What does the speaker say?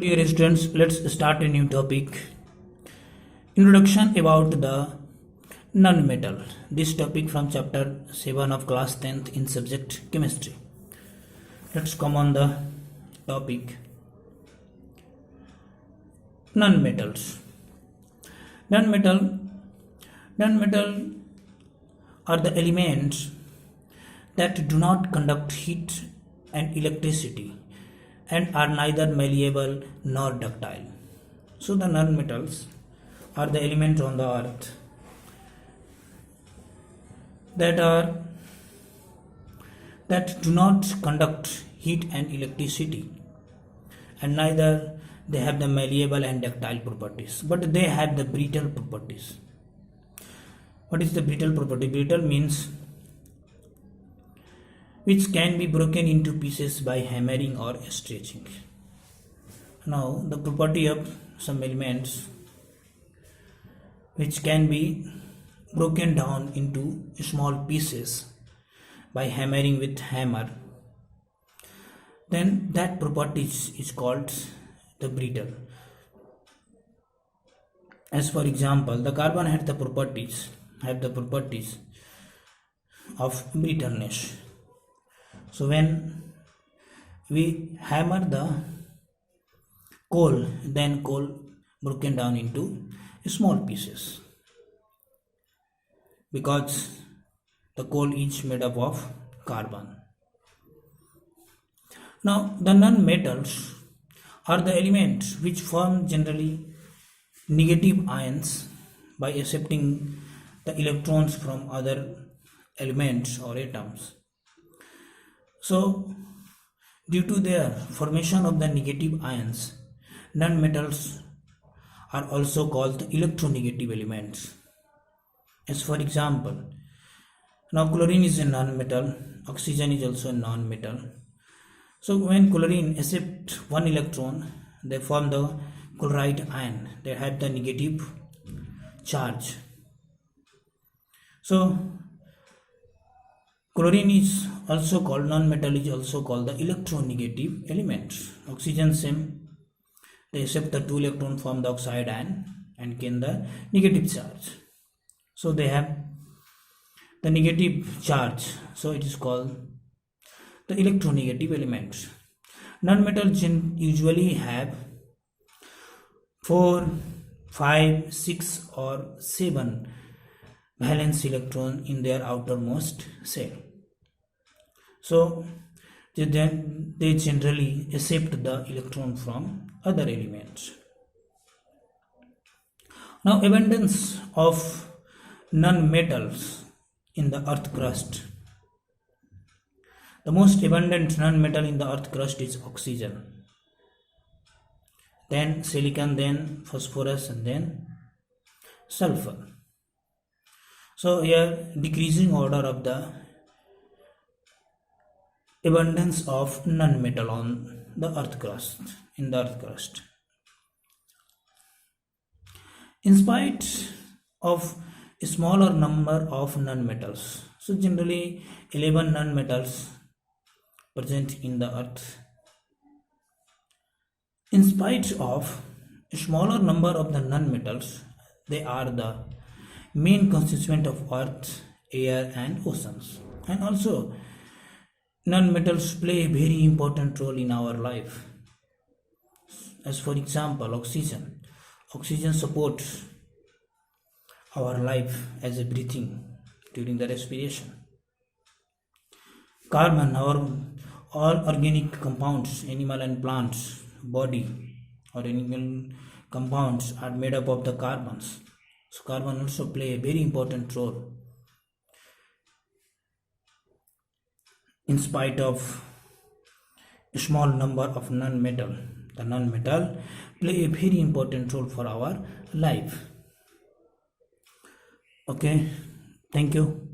Dear students, let's start a new topic. Introduction about the non-metal. This topic from chapter 7 of class 10th in subject chemistry. Let's come on the topic. Non-metals. Non-metal are the elements that do not conduct heat and electricity and are neither malleable nor ductile. So the non-metals are the elements on the earth that do not conduct heat and electricity, and neither they have the malleable and ductile properties, but they have the brittle properties. What is the brittle property? Brittle means which can be broken into pieces by hammering or stretching. Now the property of some elements which can be broken down into small pieces by hammering with hammer, then that property is called the brittle. As for example, the carbon have the properties of brittleness. So when we hammer the coal, then coal broken down into small pieces, because the coal is made up of carbon. Now the non-metals are the elements which form generally negative ions by accepting the electrons from other elements or atoms. So due to their formation of the negative ions, non-metals are also called the electronegative elements. As for example, now chlorine is a non-metal, oxygen is also a non-metal. So when chlorine accepts one electron, they form the chloride ion. They have the negative charge. So chlorine is also called, non-metal is also called the electronegative element. Oxygen same, they accept the two electron from the oxide ion and gain the negative charge. So they have the negative charge, so it is called the electronegative element. Non-metals usually have 4, 5, 6 or 7 valence electron in their outermost shell. So they generally accept the electron from other elements. Now abundance of non-metals in the earth crust. The most abundant non-metal in the earth crust is oxygen, then silicon, then phosphorus, and then sulfur. So here decreasing order of the abundance of non-metal on the earth crust, in the earth crust. In spite of a smaller number of non-metals, so generally 11 non-metals present in the earth. In spite of a smaller number of the non-metals, they are the main constituent of earth, air and oceans. And also non-metals play a very important role in our life. As for example, oxygen. Oxygen supports our life as a breathing during the respiration. Carbon, all organic compounds, animal and plants body or animal compounds are made up of the carbons. So carbon also play a very important role. In spite of a small number of non-metal, the non-metal play a very important role for our life. Okay, thank you.